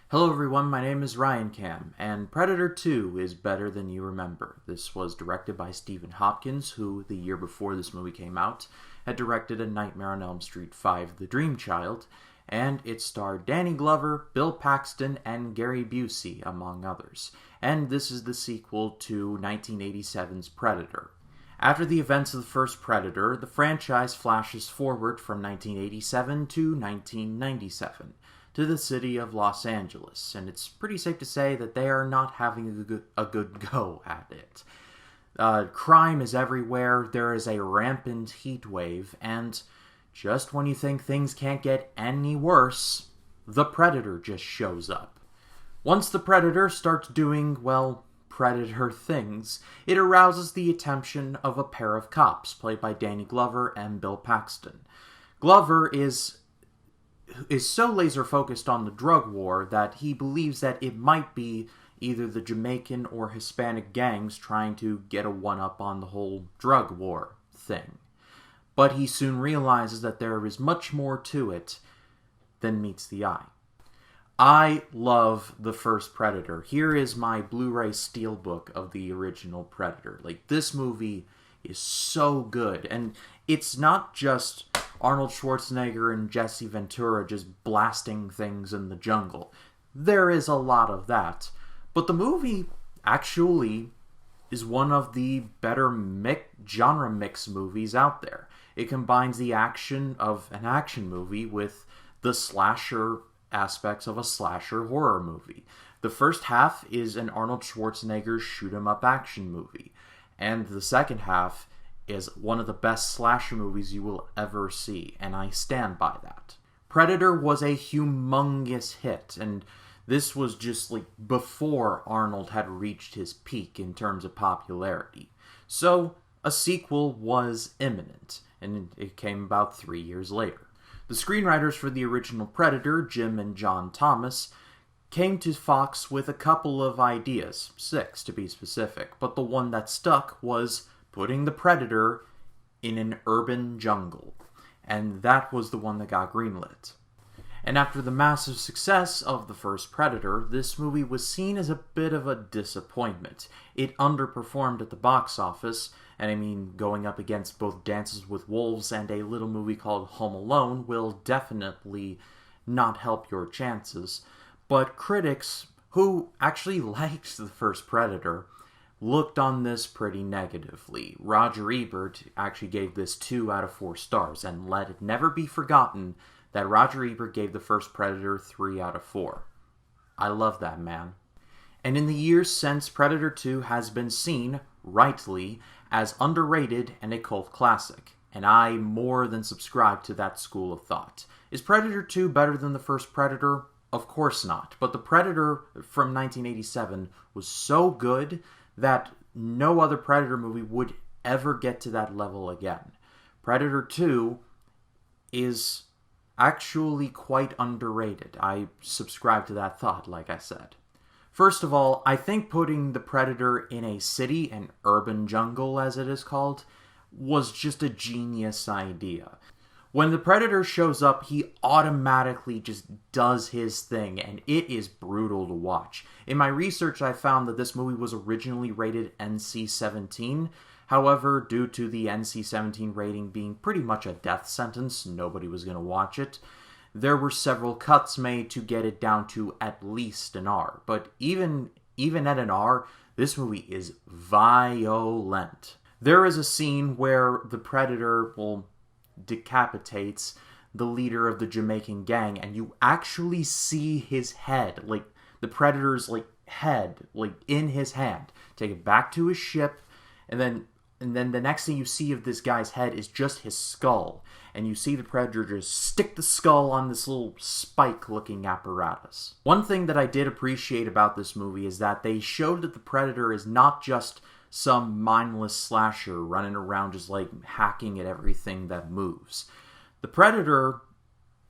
Hello everyone, my name is Ryan Cam, and Predator 2 is better than you remember. This was directed by Stephen Hopkins, who, the year before this movie came out, had directed A Nightmare on Elm Street 5, The Dream Child, and it starred Danny Glover, Bill Paxton, and Gary Busey, among others. And this is the sequel to 1987's Predator. After the events of the first Predator, the franchise flashes forward from 1987 to 1997. To the city of Los Angeles, and it's pretty safe to say that they are not having a good go at it. Crime is everywhere, there is a rampant heat wave, and just when you think things can't get any worse, the Predator just shows up. Once the Predator starts doing, well, Predator things, it arouses the attention of a pair of cops, played by Danny Glover and Bill Paxton. Glover is so laser-focused on the drug war that he believes that it might be either the Jamaican or Hispanic gangs trying to get a one-up on the whole drug war thing. But he soon realizes that there is much more to it than meets the eye. I love the first Predator. Here is my Blu-ray steelbook of the original Predator. This movie is so good, and it's not just Arnold Schwarzenegger and Jesse Ventura just blasting things in the jungle. There is a lot of that. But the movie actually is one of the better genre mix movies out there. It combines the action of an action movie with the slasher aspects of a slasher horror movie. The first half is an Arnold Schwarzenegger shoot-'em-up action movie. And the second half is one of the best slasher movies you will ever see, and I stand by that. Predator was a humongous hit, and this was just before Arnold had reached his peak in terms of popularity. So, a sequel was imminent, and it came about 3 years later. The screenwriters for the original Predator, Jim and John Thomas, came to Fox with a couple of ideas, 6 to be specific, but the one that stuck was putting the Predator in an urban jungle. And that was the one that got greenlit. And after the massive success of the first Predator, this movie was seen as a bit of a disappointment. It underperformed at the box office, and I mean, going up against both Dances with Wolves and a little movie called Home Alone will definitely not help your chances. But critics, who actually liked the first Predator, looked on this pretty negatively. Roger Ebert actually gave this 2 out of 4 stars, and let it never be forgotten that Roger Ebert gave the first Predator 3 out of 4. I love that man. And in the years since, Predator 2 has been seen, rightly, as underrated and a cult classic, and I more than subscribe to that school of thought. Is Predator 2 better than the first Predator? Of course not, but the Predator from 1987 was so good that no other Predator movie would ever get to that level again. Predator 2 is actually quite underrated. I subscribe to that thought, like I said. First of all, I think putting the Predator in a city, an urban jungle as it is called, was just a genius idea. When the Predator shows up, he automatically just does his thing, and it is brutal to watch. In my research, I found that this movie was originally rated NC-17. However, due to the NC-17 rating being pretty much a death sentence, nobody was going to watch it. There were several cuts made to get it down to at least an R. But even at an R, this movie is violent. There is a scene where the Predator decapitates the leader of the Jamaican gang, and you actually see his head, the Predator's head, in his hand. Take it back to his ship, and then the next thing you see of this guy's head is just his skull, and you see the Predator just stick the skull on this little spike-looking apparatus. One thing that I did appreciate about this movie is that they showed that the Predator is not just some mindless slasher running around just hacking at everything that moves. The Predator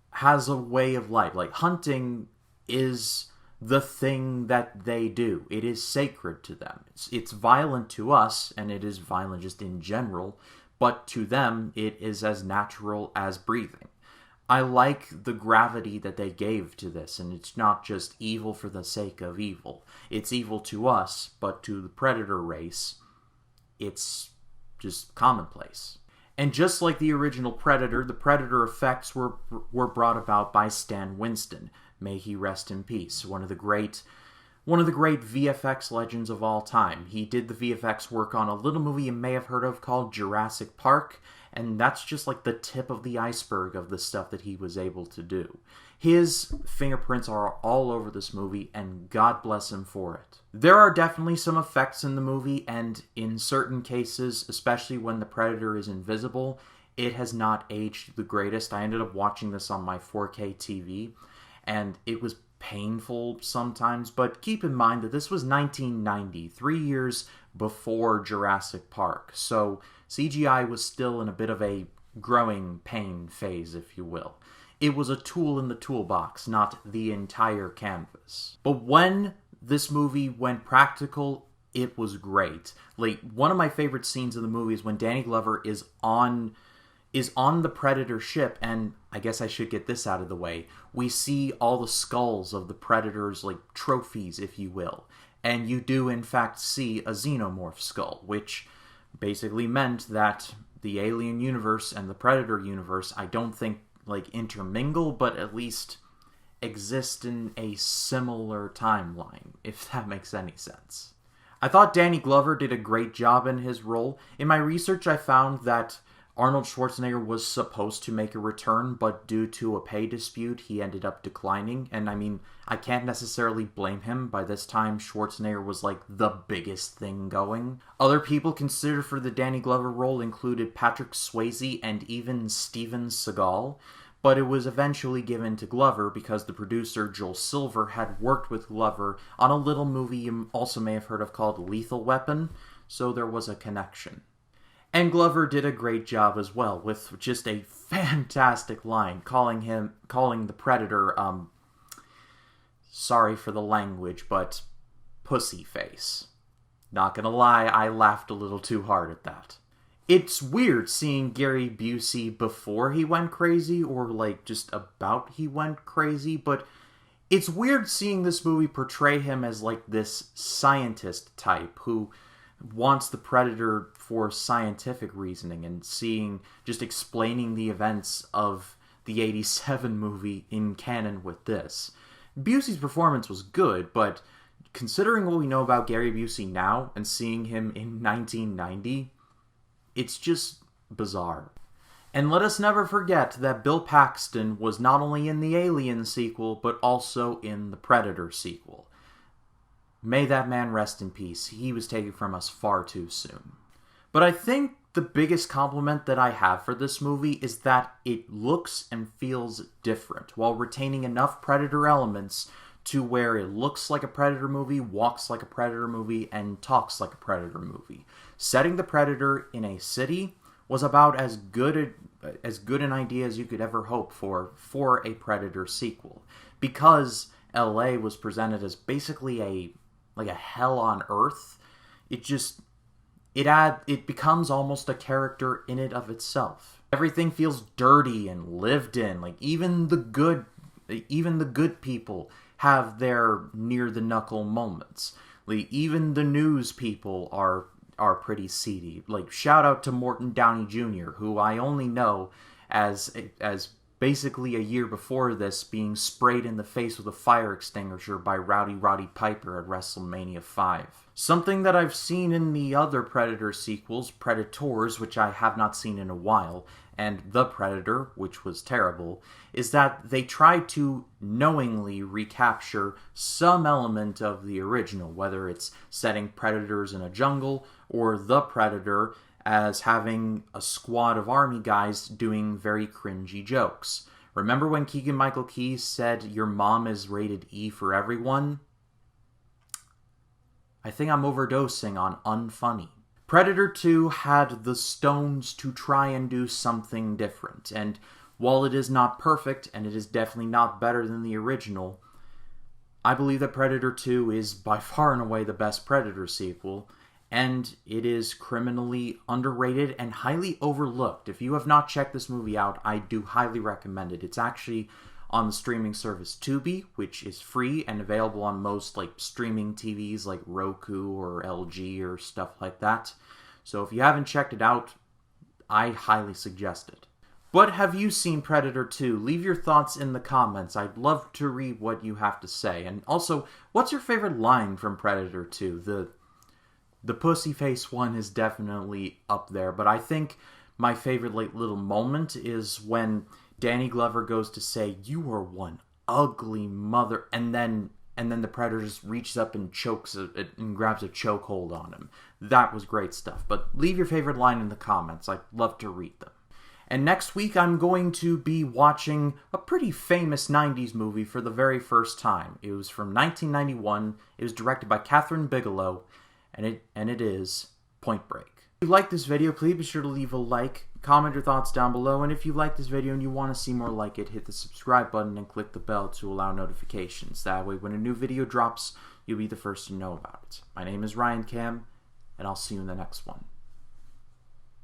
has a way of life. Hunting is the thing that they do. It is sacred to them. It's violent to us, and it is violent just in general, but to them it is as natural as breathing. I like the gravity that they gave to this, and it's not just evil for the sake of evil. It's evil to us, but to the Predator race, it's just commonplace. And just like the original Predator, the Predator effects were brought about by Stan Winston. May he rest in peace. One of the great VFX legends of all time. He did the VFX work on a little movie you may have heard of called Jurassic Park, and that's just like the tip of the iceberg of the stuff that he was able to do. His fingerprints are all over this movie, and God bless him for it. There are definitely some effects in the movie, and in certain cases, especially when the Predator is invisible, it has not aged the greatest. I ended up watching this on my 4K TV, and it was painful sometimes, but keep in mind that this was 1990, 3 years before Jurassic Park, so CGI was still in a bit of a growing pain phase, if you will. It was a tool in the toolbox, not the entire canvas. But when this movie went practical, it was great. Like, one of my favorite scenes of the movie is when Danny Glover is on the Predator ship, and I guess I should get this out of the way. We see all the skulls of the Predator's, like, trophies, if you will. And you do, in fact, see a xenomorph skull, which basically meant that the Alien universe and the Predator universe, I don't think, like, intermingle, but at least exist in a similar timeline, if that makes any sense. I thought Danny Glover did a great job in his role. In my research, I found that Arnold Schwarzenegger was supposed to make a return, but due to a pay dispute, he ended up declining. And I mean, I can't necessarily blame him. By this time, Schwarzenegger was like the biggest thing going. Other people considered for the Danny Glover role included Patrick Swayze and even Steven Seagal. But it was eventually given to Glover because the producer, Joel Silver, had worked with Glover on a little movie you also may have heard of called Lethal Weapon, so there was a connection. And Glover did a great job as well, with just a fantastic line, calling the Predator, sorry for the language, but pussy face. Not gonna lie, I laughed a little too hard at that. It's weird seeing Gary Busey before he went crazy, or like just about he went crazy, but it's weird seeing this movie portray him as like this scientist type who wants the Predator for scientific reasoning, and just explaining the events of the 87 movie in canon with this. Busey's performance was good, but considering what we know about Gary Busey now and seeing him in 1990, it's just bizarre. And let us never forget that Bill Paxton was not only in the Alien sequel, but also in the Predator sequel. May that man rest in peace. He was taken from us far too soon. But I think the biggest compliment that I have for this movie is that it looks and feels different, while retaining enough Predator elements to where it looks like a Predator movie, walks like a Predator movie, and talks like a Predator movie. Setting the Predator in a city was about as good an idea as you could ever hope for a Predator sequel. Because LA was presented as basically a hell on earth, it becomes almost a character in and of itself. Everything feels dirty and lived in. Like even the good people have their near the knuckle moments. Like even the news people are pretty seedy. Like shout out to Morton Downey Jr., who I only know as basically a year before this being sprayed in the face with a fire extinguisher by Rowdy Roddy Piper at WrestleMania 5. Something that I've seen in the other Predator sequels, Predators, which I have not seen in a while, and The Predator, which was terrible, is that they tried to knowingly recapture some element of the original, whether it's setting predators in a jungle or the Predator as having a squad of army guys doing very cringy jokes. Remember when Keegan-Michael Key said, "Your mom is rated E for everyone"? I think I'm overdosing on unfunny. Predator 2 had the stones to try and do something different, and while it is not perfect, and it is definitely not better than the original, I believe that Predator 2 is by far and away the best Predator sequel, and it is criminally underrated and highly overlooked. If you have not checked this movie out, I do highly recommend it. It's actually on the streaming service Tubi, which is free and available on most streaming TVs like Roku or LG or stuff like that. So if you haven't checked it out, I highly suggest it. But have you seen Predator 2? Leave your thoughts in the comments. I'd love to read what you have to say. And also, what's your favorite line from Predator 2? The pussy face one is definitely up there, but I think my favorite little moment is when Danny Glover goes to say, "You are one ugly mother," and then the Predator just reaches up and and grabs a chokehold on him. That was great stuff. But leave your favorite line in the comments. I'd love to read them. And next week I'm going to be watching a pretty famous 90s movie for the very first time. It was from 1991. It was directed by Catherine Bigelow, and it is Point Break. If you like this video, please be sure to leave a like, comment your thoughts down below, and if you like this video and you want to see more like it, hit the subscribe button and click the bell to allow notifications. That way when a new video drops, you'll be the first to know about it. My name is Ryan Cam, and I'll see you in the next one.